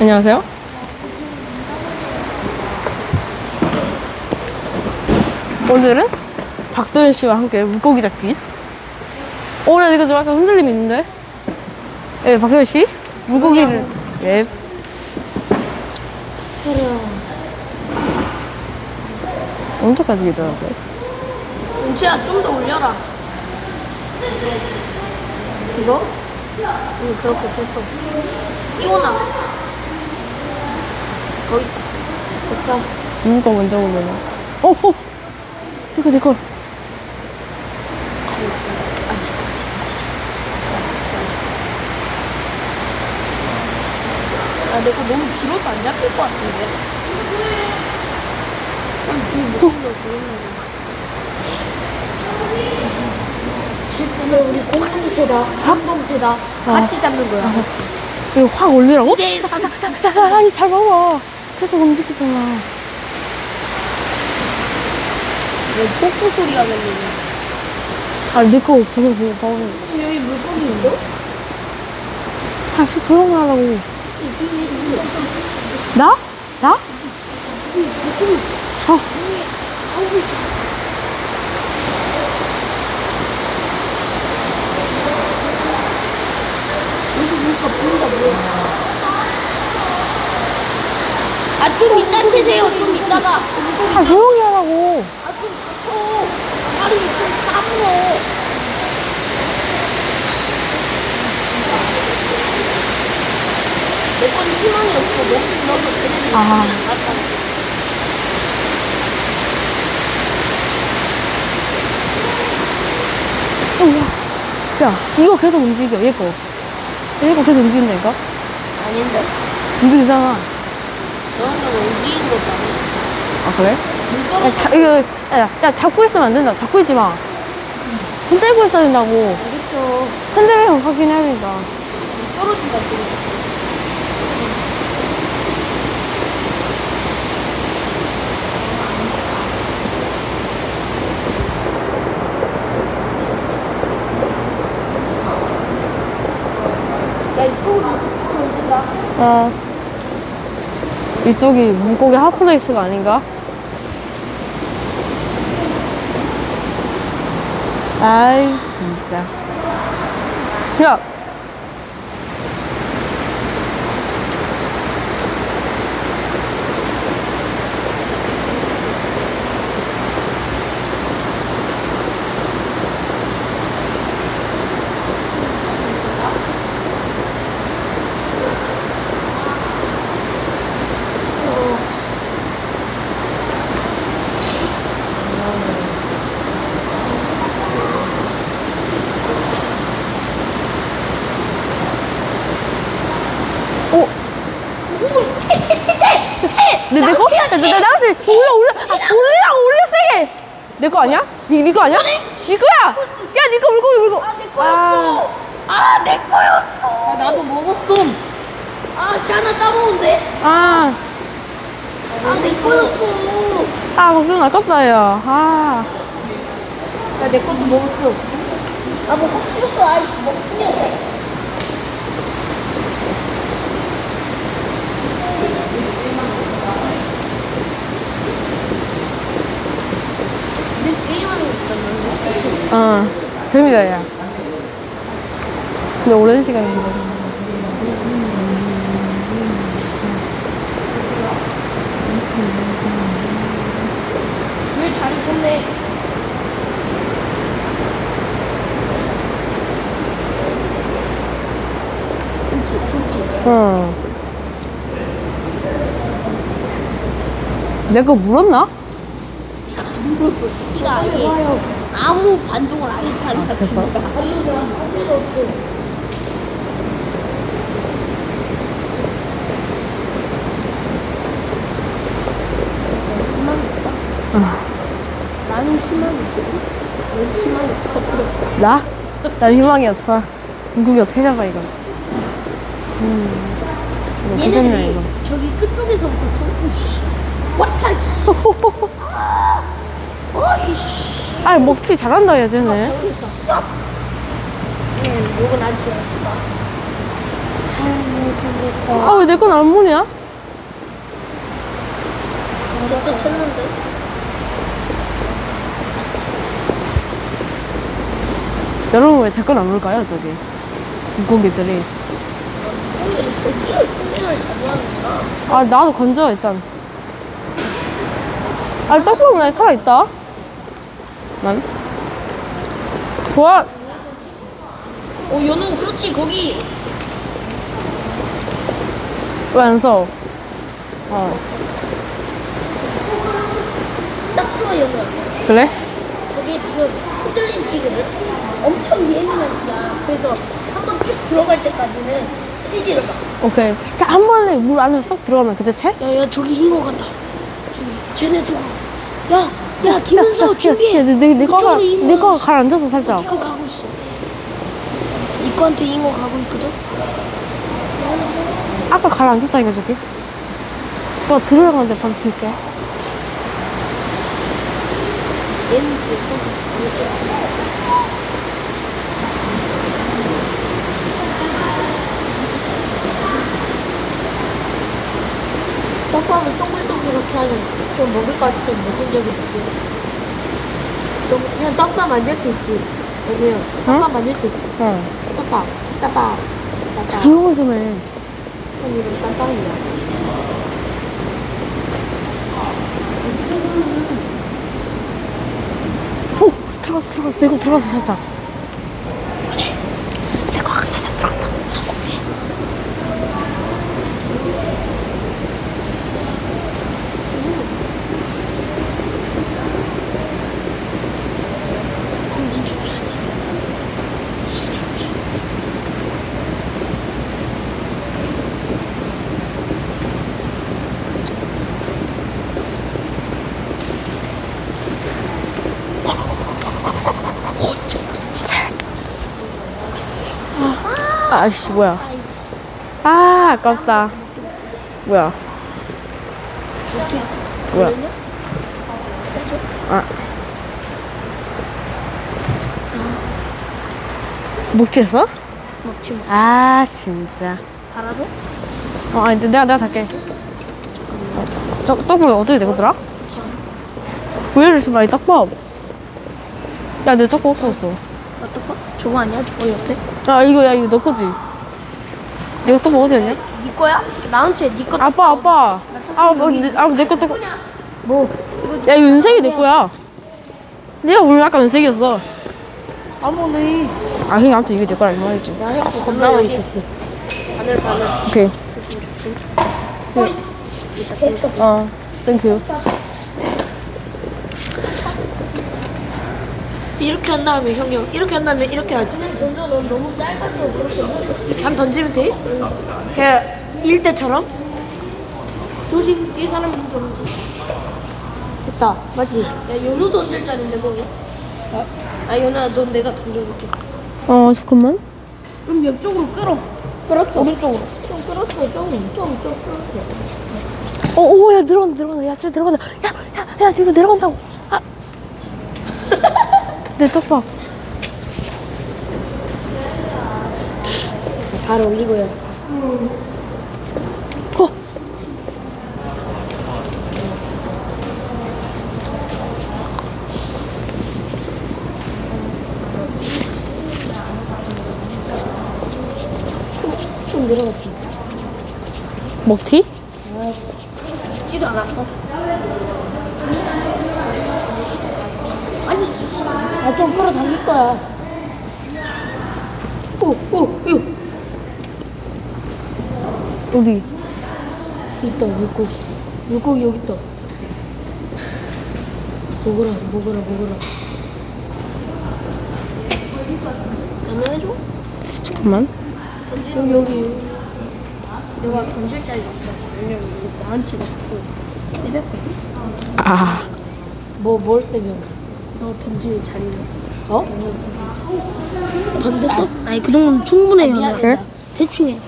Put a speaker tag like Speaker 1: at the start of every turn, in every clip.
Speaker 1: 안녕하세요. 오늘은 박도현 씨와 함께 물고기 잡기. 나 이거 좀 약간 흔들림이 있는데. 네, 박도현 씨 물고기를. 예. 엄청까지 기더라고요.
Speaker 2: 은채야, 좀 더 올려라. 이거? 응, 그렇게 됐어. 이거나. 거기 됐다.
Speaker 1: 누가 먼저 오려나? 내 거.
Speaker 2: 아직. 아, 내거 너무 길어서 안 잡힐 것 같은데. 그럼 뒤에 목숨도 보이는 거. 우리 공동체다. 공동체다. 같이 잡는 거야.
Speaker 1: 이거 확 올리라고?
Speaker 2: 2대3.
Speaker 1: 아니, 잘 봐봐. 계속 움직이잖아.
Speaker 2: 왜 뽀뽀 소리가 들리냐?
Speaker 1: 내 거 저기 보고 봐봐.
Speaker 2: 여기 물고기 있어?
Speaker 1: 조용히 하라고. 나?
Speaker 2: 좀 이따 치세요. 좀 이따가.
Speaker 1: 조용히 하라고.
Speaker 2: 좀 쳐. 다리 좀 싸물어. 내 건 희망이 없어. 너무 길어서 걔네들
Speaker 1: 아.
Speaker 2: 안 갔다.
Speaker 1: 야, 이거 계속 움직여, 얘 거. 얘가 계속 움직인다니까?
Speaker 2: 아닌데.
Speaker 1: 움직이잖아.
Speaker 2: 저런 건 움직이는 것도 아니야.
Speaker 1: 아, 그래? 잡고 있으면 안 된다. 잡고 있지 마. 손 떼고 있어야 된다고.
Speaker 2: 알겠어.
Speaker 1: 흔들리면 확인해야 되니까.
Speaker 2: 떨어진다, 또. 야, 이쪽으로 올린다.
Speaker 1: 이쪽이 물고기 핫플레이스가 아닌가? 아이, 진짜. 야! 내 거? 나한테 올려 세게! 내 거 아니야? 니 거 아니야? 니 거야! 야, 니 거 울고.
Speaker 2: 내 거였어. 내 거였어. 나도 먹었어. 샤나 따먹은데. 내 거였어.
Speaker 1: 박수는 아깝다, 야.
Speaker 2: 내 것도 먹었어. 먹고 튀었어. 아이씨, 먹고 튀었어. 집에서 게임하는 거 있잖아. 그치?
Speaker 1: 재밌다, 야. 근데 오랜 시간인데.
Speaker 2: 왜 잘 익혔네. 그치, 좋지.
Speaker 1: 내 거 물었나?
Speaker 2: 안 물었어. 키가 아예 아무 반동을 안 했다니까.
Speaker 1: 됐어.
Speaker 2: 나는 희망이 있거든. 넌 희망이 없어.
Speaker 1: 나? 난 희망이 없어. 물고기 어떻게 잡아, 이거? 이거 괜찮냐, 이거?
Speaker 2: 저기 끝쪽에서부터 왔다.
Speaker 1: 먹튀 잘한다, 야, 쟤네.
Speaker 2: 요건 아저씨야. 사랑을
Speaker 1: 아, 왜 내 건 안 보냐?
Speaker 2: 저도 쳤는데.
Speaker 1: 여러분 왜 제 건 안 볼까요, 저기? 물고기들이.
Speaker 2: 고기들이 저기를 자주하는구나.
Speaker 1: 아, 나도 건져, 일단. 아, 떡볶이 날 살아있다. 난. 좋아.
Speaker 2: 연우, 그렇지, 거기.
Speaker 1: 왜 안 써? 어.
Speaker 2: 딱 좋아, 연우야.
Speaker 1: 그래?
Speaker 2: 저게 지금 흔들림 튀거든? 엄청 예민한 튀야. 그래서 한 번 쭉 들어갈 때까지는 체지를 봐.
Speaker 1: 오케이. 자, 한 번에 물 안에 쏙 들어가면 그때 채?
Speaker 2: 야, 저기 잉어 간다. 저기, 쟤네 저거. 야, 김은서 준비해.
Speaker 1: 내
Speaker 2: 그쪽으로 잉어.
Speaker 1: 내 거가 가라앉아서 살짝.
Speaker 2: 이거 가고 있어. 니 거한테 잉어 가고 있거든?
Speaker 1: 아까 가라앉았다니까, 저기. 너 들어가는데 바로 들게.
Speaker 2: 얘는 지금 손
Speaker 3: 떡밥을 동글동글하게 하는 좀 먹을 것 같이 좀 못진 적이 있지. 그냥 떡밥 만들 수 있지. 여기요. 떡밥 만들 수 있지.
Speaker 1: 어.
Speaker 3: 떡밥.
Speaker 1: 조용히 좀 해.
Speaker 3: 이름 깜빡이야.
Speaker 1: 오! 들어갔어. 내 거 들어갔어, 살짝. 내 거가 살짝 들어갔다.
Speaker 2: 먹는 중이야지. 시작 중.
Speaker 1: 아이씨, 뭐야. 아, 아깝다. 뭐야.
Speaker 2: 어떻게 했어?
Speaker 1: 뭐야. 아. 못 했어?
Speaker 2: 먹지 마.
Speaker 1: 아, 진짜.
Speaker 2: 달아줘?
Speaker 1: 아니, 내가 달게. 떡밥 어떻게 되거더라? 왜 이러지 마, 이 떡밥. 야, 내 떡밥 없어졌어.
Speaker 2: 어떡하? 저거 아니야? 저거 옆에?
Speaker 1: 야, 이거 너 거지? 내가 떡밥 어디였냐?
Speaker 2: 니 거야? 나한테 니 거.
Speaker 1: 아빠. 내 거 떡밥. 뭐? 야, 이거 은색이 내 거야. 내가 보면 아까 은색이었어.
Speaker 2: 아무리.
Speaker 1: 아, 그냥 아무튼 이게 내 거라 이 말이지.
Speaker 3: 나 형 겁나고 있었어.
Speaker 2: 바늘.
Speaker 1: 오케이.
Speaker 2: 조심.
Speaker 1: 어, 땡큐.
Speaker 3: 이렇게 한 다음에 이렇게 한 다음에 이렇게 하지.
Speaker 2: 먼저 넌 너무 짧아서 그렇게 못.
Speaker 3: 그냥 던지면 돼? 그냥 일대처럼?
Speaker 2: 조심, 뒤에 사람 던져.
Speaker 3: 됐다. 맞지?
Speaker 2: 야, 연우 던질 자리인데 거기. 연우야, 넌 내가 던져줄게.
Speaker 1: 잠깐만.
Speaker 2: 그럼 옆쪽으로 끌어.
Speaker 3: 끌었어.
Speaker 2: 오른쪽으로.
Speaker 3: 좀 끌었어. 좀 끌었어.
Speaker 1: 오, 야, 들어간다. 야, 진짜 들어간다. 야, 이거 내려간다고. 아. 내 떡밥.
Speaker 3: 발 올리고요.
Speaker 1: 어.
Speaker 3: 좀 내려갔지.
Speaker 1: 먹튀?
Speaker 2: 지도 않았어. 아니, 씨.
Speaker 3: 좀 끌어당길 거야.
Speaker 2: 이거.
Speaker 1: 어디?
Speaker 3: 있다, 물고기. 물고기 여기 있다. 먹어라.
Speaker 2: 연우 해줘?
Speaker 1: 잠깐만.
Speaker 3: 여기.
Speaker 2: 내가 던질 자리가 없었어. 왜냐면 이거 나한테가 자꾸 세볐거든.
Speaker 1: 아.
Speaker 3: 뭘 세면?
Speaker 2: 너 던질 자리는.
Speaker 3: 어?
Speaker 2: 던졌어? 아니, 그 정도면 충분해, 연우야.
Speaker 3: 미안해.
Speaker 2: 대충 해.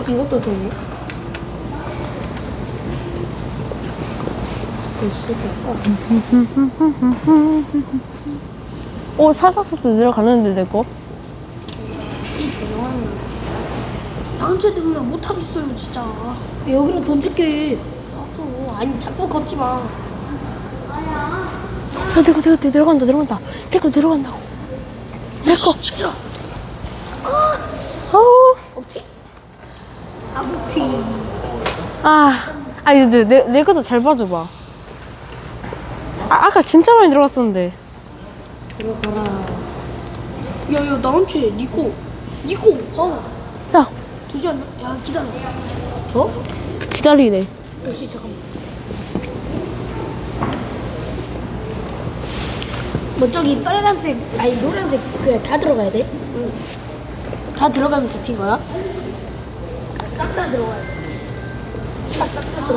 Speaker 3: 이것도 되네.
Speaker 1: 살짝 내려가는데, 내 거?
Speaker 2: 띠 줘. 죄송합니다. 다음 주에 되면 못하겠어요 진짜.
Speaker 3: 여기로 던질게.
Speaker 2: 알았어. 아니 자꾸 걷지 마.
Speaker 1: 야, 내가 내려간다. 내거 내려간다고. 내거.
Speaker 2: 시끄러.
Speaker 1: 아우.
Speaker 2: 없지? 아무티.
Speaker 1: 아니, 내 것도 잘 봐줘봐. 아까 진짜 많이 들어갔었는데.
Speaker 3: 들어가라.
Speaker 2: 야야 나한테 니코 봐봐.
Speaker 1: 야,
Speaker 2: 되지 않나? 야 기다려.
Speaker 1: 기다리네.
Speaker 2: 역시 잠깐만.
Speaker 3: 뭐 저기 빨간색 아니 노란색 그냥 다 들어가야 돼? 응. 다 들어가면 잡힌 거야?
Speaker 2: 싹 다 들어가야 돼.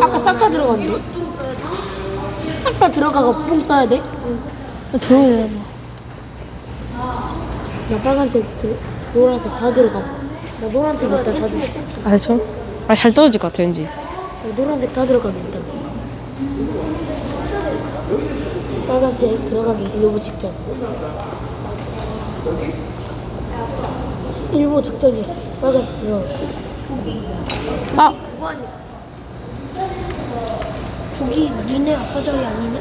Speaker 3: 아까 싹 다 들어갔는데? 싹 다 들어가고 뽕 떠야 돼?
Speaker 1: 야, 조용히 해봐.
Speaker 3: 나 빨간색 노란색 다 들어가고 나 노란색 일단 다 들어가.
Speaker 1: 아, 좀? 잘 떨어질 것 같아, 왠지.
Speaker 3: 나 노란색 다 들어가면 일단 빨간색 들어가기 일부 직전. 일부 직전이야. 빨간색 들어가.
Speaker 1: 아,
Speaker 2: 그거 아니야. 저기 니네 아빠 자리 아니냐?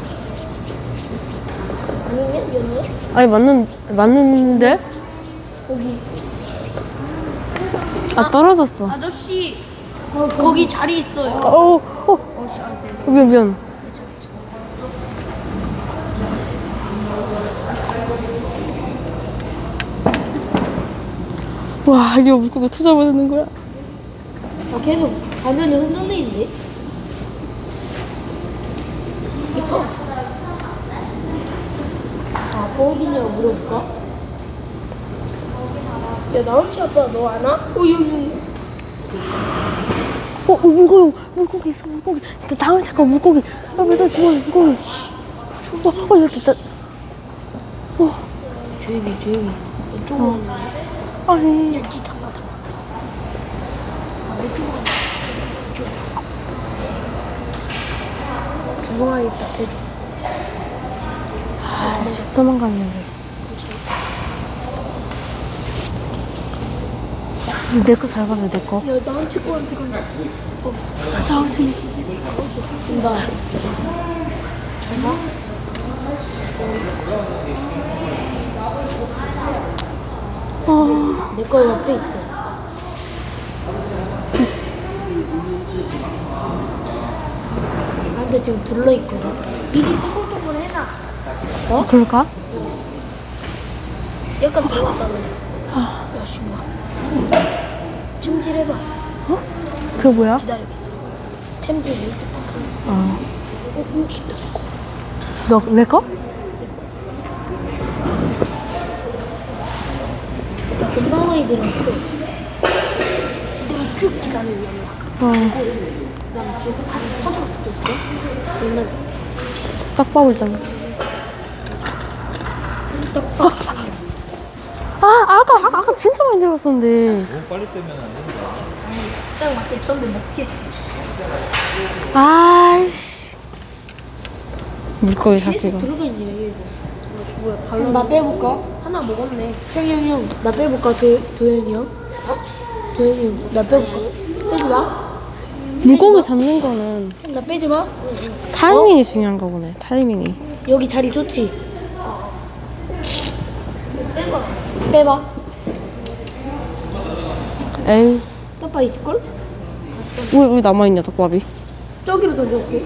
Speaker 2: 아니냐? 여기야?
Speaker 1: 아니, 맞는데?
Speaker 2: 거기.
Speaker 1: 아, 떨어졌어.
Speaker 2: 아저씨 거기 자리 있어요. 씨, 안 돼.
Speaker 1: 미안. 와, 이거 물고기 투자받는 거야?
Speaker 3: 아 계속 바늘이 흔들리는데? 아빠 어디냐고 물어볼까?
Speaker 2: 야 나은치 아빠 너 안 와?
Speaker 3: 여기
Speaker 1: 물고기 있어, 물고기. 다음 잠깐 물고기. 아, 무서워, 죽어, 물고기. 됐다.
Speaker 3: 조용히
Speaker 2: 이쪽으로
Speaker 1: 아니.
Speaker 2: 여기 담가. 이쪽으로 이쪽. 주워야겠다 대줘.
Speaker 1: 아씨, 도망갔는데. 내 거 잘 봐줘, 내 거.
Speaker 2: 야 나은치 거한테 간다.
Speaker 1: 당신.
Speaker 3: 준다. 내 거 옆에 있어. 나한테 지금 둘러있거든.
Speaker 2: 미리 뽀글뽀글 해놔.
Speaker 1: 그럴까?
Speaker 2: 약간 들어갔다며. 야 씨발. 찜질해봐.
Speaker 1: 그게 뭐야?
Speaker 2: 기다려. 템질 이쪽
Speaker 1: 어.
Speaker 2: 움직인다.
Speaker 1: 내 거?
Speaker 3: 야, 겁나 많이 들었어.
Speaker 2: 이대로 쭉 기다려 연락. 난 지금 안 터졌을 때 있고.
Speaker 3: 겁나
Speaker 1: 깍밥 일단.
Speaker 3: 떡밥.
Speaker 1: 아까 진짜 많이 들어갔었는데.
Speaker 4: 너무 빨리 빼면 안 된다.
Speaker 2: 딱 맞게 쳤는데 못했어.
Speaker 1: 아이씨. 물고기
Speaker 3: 계속
Speaker 1: 잡기가.
Speaker 3: 들어가있냐 얘.
Speaker 2: 뭐야
Speaker 3: 형, 나 빼볼까?
Speaker 2: 하나 먹었네.
Speaker 3: 형, 나 빼볼까? 도현이 형? 도현이 형, 나 빼볼까? 빼지 마.
Speaker 1: 물고기 잡는 거는
Speaker 3: 형, 나 빼지 마.
Speaker 1: 타이밍이 중요한 거구나. 타이밍이.
Speaker 3: 여기 자리 좋지? 빼봐.
Speaker 1: 에이.
Speaker 3: 떡밥 있을걸?
Speaker 1: 우리 남아있냐, 닭밥이.
Speaker 3: 저기로 던져올게.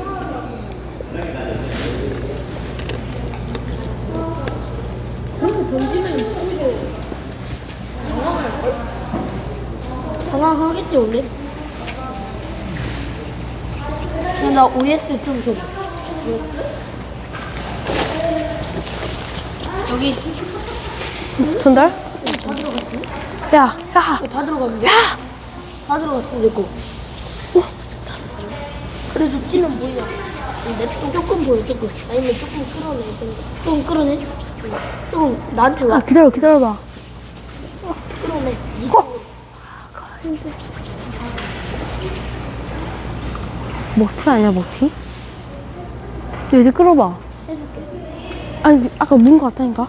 Speaker 2: 그렇게 던지면 오히려
Speaker 3: 당황하겠지 원래? 야, 나 OS 좀 줘봐. 여기
Speaker 1: 전달?
Speaker 3: 다 들어갔어?
Speaker 1: 야.
Speaker 3: 다 들어갔는데? 다 들어갔어 내 거.
Speaker 2: 그래도 찌는 뭐야?
Speaker 3: 조금 보여 조금.
Speaker 2: 아니면 조금 끌어내.
Speaker 3: 조금 끌어내. 조금 나한테 와.
Speaker 1: 기다려봐.
Speaker 2: 끌어내.
Speaker 1: 먹튀 아니야, 먹튀? 야, 이제 끌어봐.
Speaker 2: 해줄게.
Speaker 1: 아니, 아까 문 거 같다니까?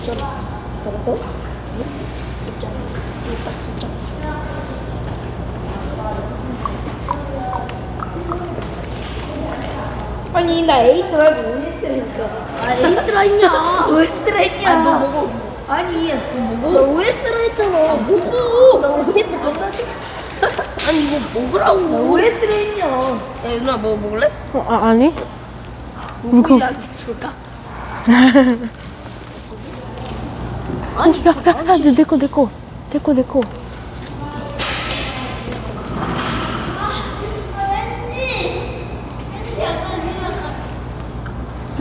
Speaker 2: 4점.
Speaker 3: 잡았어?
Speaker 2: 4점. 이거 딱 4점.
Speaker 3: 아니 나 에이스 말고 오에스라 했어.
Speaker 2: 아, 에이스라 했냐?
Speaker 3: 오에스라 했냐?
Speaker 2: 아, 너 먹어.
Speaker 3: 아니 너 오에스라 했잖아.
Speaker 2: 먹어.
Speaker 3: 나 오에스 겁나
Speaker 2: 아니, 이거
Speaker 3: 나
Speaker 2: 먹으라고.
Speaker 3: 오에스라 했냐?
Speaker 2: 야, 유나 뭐 먹을래?
Speaker 1: 아니?
Speaker 2: 물고기한테 줄까? 아니,
Speaker 1: 야, 내 거.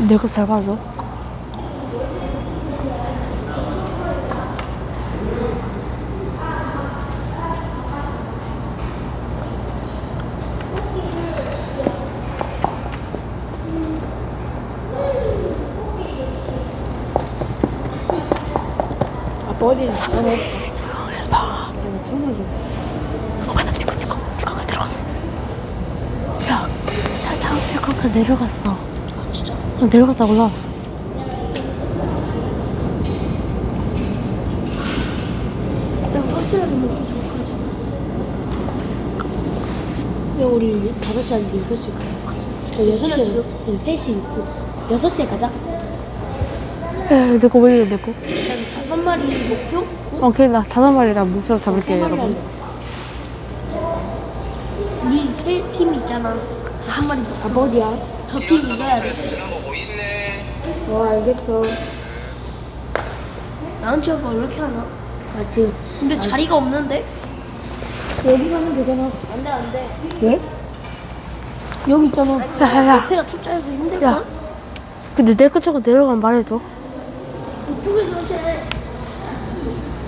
Speaker 1: 내 거 잘 봐줘.
Speaker 3: 머리는 안 해.
Speaker 1: 봐.
Speaker 3: 전화기.
Speaker 1: 지코가 들어갔어. 야, 지코가 내려갔어.
Speaker 2: 아, 진짜?
Speaker 1: 내려갔다 올라왔어.
Speaker 3: 나 확실하게 먹고 좋아하자. 야 우리 5시 아니고 6시 가자. 6시에 3시 있고 6시에 가자.
Speaker 1: 야, 내 거 올려, 내 거.
Speaker 2: 일단 5마리 목표?
Speaker 1: 오케이, 나 5마리 나 목표 잡을게요, 여러분.
Speaker 2: 네 팀 있잖아. 1마리 먹고.
Speaker 3: 아 뭐 어디야?
Speaker 2: 저 팀 이겨야 돼.
Speaker 3: 알겠어.
Speaker 2: 나은치 오빠 왜 이렇게 하나?
Speaker 3: 맞지.
Speaker 2: 근데 자리가 없는데?
Speaker 3: 여기 가면 되잖아.
Speaker 2: 안 돼, 안 돼.
Speaker 3: 왜? 여기 있잖아.
Speaker 1: 야.
Speaker 2: 옆에가 출자해서 힘들걸?
Speaker 1: 야. 근데 내 끝으로 내려가면 말해줘.
Speaker 2: 이쪽에서 해.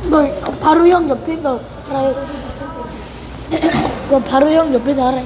Speaker 3: 이거 바로 형 옆에서 하라. 이거 바로 형 옆에서 하라.